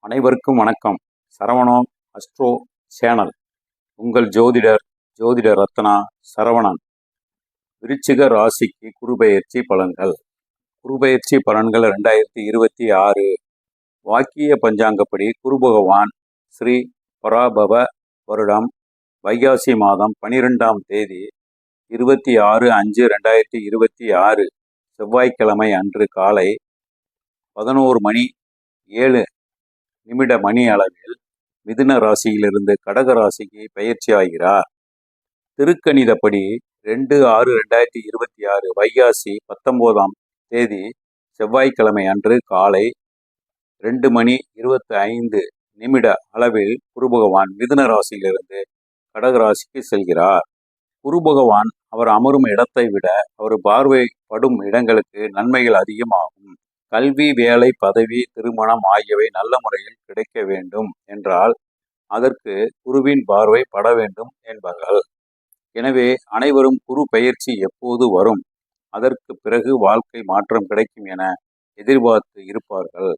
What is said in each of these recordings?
அனைவருக்கும் வணக்கம். Saravana astro channel. உங்கள் ஜோதிட ரத்னா சரவணன். விருச்சிக ராசிக்கு குருபெயர்ச்சி பலன்கள். குருபெயர்ச்சி பலன்கள் 2026 வாக்கிய பஞ்சாங்கப்படி குரு பகவான் ஸ்ரீ பராபவ வருடம் வைகாசி மாதம் 12ஆம் தேதி 26/5/2026 செவ்வாய்க்கிழமை அன்று காலை 11:07 மணி அளவில் மிதுன ராசியிலிருந்து கடக ராசிக்கு பயிற்சி ஆகிறார். திருக்கணிதப்படி 2/6/2026 வைகாசி 19ஆம் தேதி செவ்வாய்க்கிழமை அன்று காலை 2:25 அளவில் குரு பகவான் மிதுன ராசியிலிருந்து கடக ராசிக்கு செல்கிறார். குரு பகவான் அவர் அமரும் இடத்தை விட அவர் பார்வைப்படும் இடங்களுக்கு நன்மைகள் அதிகமாகும். கல்வி, வேலை, பதவி, திருமணம் ஆகியவை நல்ல முறையில் கிடைக்க வேண்டும் என்றால் அதற்கு குருவின் பார்வை பட வேண்டும் என்பார்கள். எனவே அனைவரும் குரு பெயர்ச்சி எப்போது வரும், அதற்கு பிறகு வாழ்க்கை மாற்றம் கிடைக்கும் என எதிர்பார்த்து இருப்பார்கள்.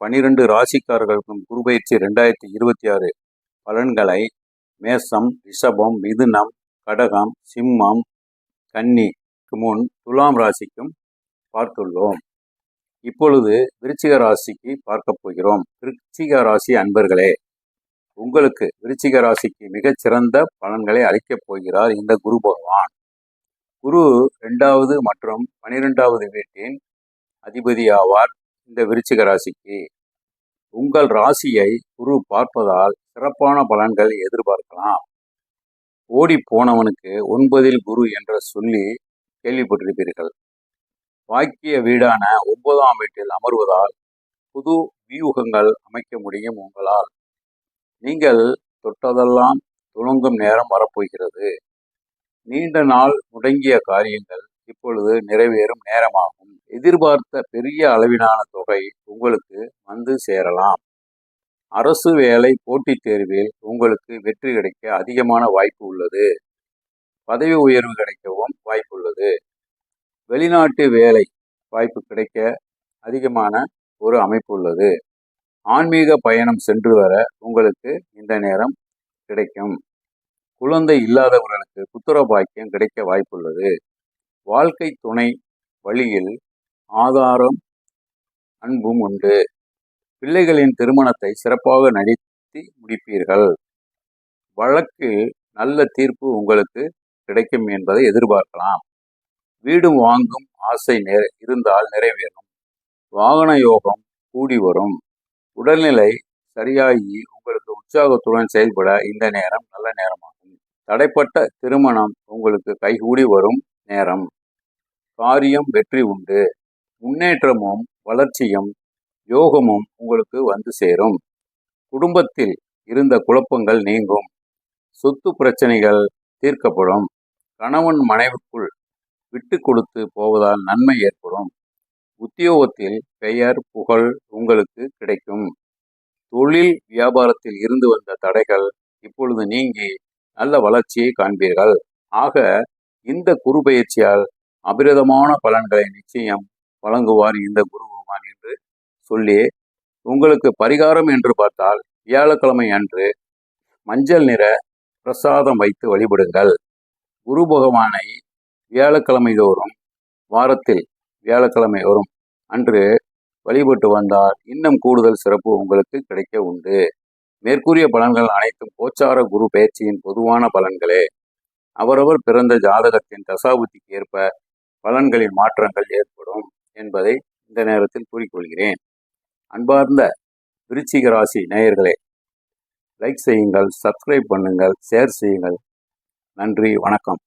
12 ராசிக்காரர்களுக்கும் குரு பயிற்சி 2026 பலன்களை மேசம், ரிஷபம், மிதுனம், கடகம், சிம்மம், கன்னிக்கு முன் துலாம் ராசிக்கும் பார்த்துள்ளோம். இப்பொழுது விருச்சிக ராசிக்கு பார்க்க போகிறோம். விருச்சிக ராசி அன்பர்களே, உங்களுக்கு விருச்சிக ராசிக்கு மிகச்சிறந்த பலன்களை அளிக்கப் போகிறார் இந்த குரு பகவான். குரு 2வது மற்றும் 12வது வீட்டின் அதிபதி ஆவார். இந்த விருச்சிக ராசிக்கு உங்கள் ராசியை குரு பார்ப்பதால் சிறப்பான பலன்கள் எதிர்பார்க்கலாம். ஓடி போனவனுக்கு 9ல் குரு என்ற சொல்லி கேள்விப்பட்டிருப்பீர்கள். வாக்கிய வீடான 9ஆம் வீட்டில் அமர்வதால் புது வியூகங்கள் அமைக்க முடியும் உங்களால். நீங்கள் தொட்டதெல்லாம் துவங்கும் நேரம் வரப்போகிறது. நீண்ட நாள் முடங்கிய காரியங்கள் இப்பொழுது நிறைவேறும் நேரமாகும். எதிர்பார்த்த பெரிய அளவிலான தொகை உங்களுக்கு வந்து சேரலாம். அரசு வேலை போட்டித் தேர்வில் உங்களுக்கு வெற்றி கிடைக்க அதிகமான வாய்ப்பு உள்ளது. பதவி உயர்வு கிடைக்கவும் வாய்ப்பு உள்ளது. வெளிநாட்டு வேலை வாய்ப்பு கிடைக்க அதிகமான ஒரு அமைப்பு உள்ளது. ஆன்மீக பயணம் சென்று வர உங்களுக்கு இந்த நேரம் கிடைக்கும். குழந்தை இல்லாதவர்களுக்கு புத்திர பாக்கியம் கிடைக்க வாய்ப்புள்ளது. வாழ்க்கை துணை வழியில் ஆதாரம் அன்பும் உண்டு. பிள்ளைகளின் திருமணத்தை சிறப்பாக நடத்தி முடிப்பீர்கள். வழக்கில் நல்ல தீர்ப்பு உங்களுக்கு கிடைக்கும் என்பதை எதிர்பார்க்கலாம். வீடு வாங்கும் ஆசை இருந்தால் நிறைவேறும். வாகன யோகம் கூடி வரும். உடல்நிலை சரியாகி உங்களுக்கு உற்சாகத்துடன் செயல்பட இந்த நேரம் நல்ல நேரமாகும். தடைப்பட்ட திருமணம் உங்களுக்கு கைகூடி வரும் நேரம். காரியம் வெற்றி உண்டு. முன்னேற்றமும் வளர்ச்சியும் யோகமும் உங்களுக்கு வந்து சேரும். குடும்பத்தில் இருந்த குழப்பங்கள் நீங்கும். சொத்து பிரச்சனைகள் தீர்க்கப்படும். கணவன் மனைவிக்குள் விட்டு கொடுத்து போவதால் நன்மை ஏற்படும். உத்தியோகத்தில் பெயர் புகழ் உங்களுக்கு கிடைக்கும். தொழில் வியாபாரத்தில் இருந்து வந்த தடைகள் இப்பொழுது நீங்கி நல்ல வளர்ச்சியை காண்பீர்கள். ஆக இந்த குரு பயிற்சியால் அபிரதமான பலன்களை நிச்சயம் வழங்குவார் இந்த குரு பகவான் என்று சொல்லி, உங்களுக்கு பரிகாரம் என்று பார்த்தால் வியாழக்கிழமை அன்று மஞ்சள் நிற பிரசாதம் வைத்து வழிபடுங்கள். குரு பகவானை வியாழக்கிழமை தோறும், வாரத்தில் வியாழக்கிழமை வரும் அன்று வழிபட்டு வந்தால் இன்னும் கூடுதல் சிறப்பு உங்களுக்கு கிடைக்க உண்டு. மேற்கூறிய பலன்கள் அனைத்தும் கோச்சார குரு பயிற்சியின் பொதுவான பலன்களே. அவரவர் பிறந்த ஜாதகத்தின் தசாபுத்திக்கு ஏற்ப பலன்களின் மாற்றங்கள் ஏற்படும் என்பதை இந்த நேரத்தில் கூறிக்கொள்கிறேன். அன்பார்ந்த விருச்சிக ராசி நேயர்களே, லைக் செய்யுங்கள், சப்ஸ்கிரைப் பண்ணுங்கள், ஷேர் செய்யுங்கள். நன்றி, வணக்கம்.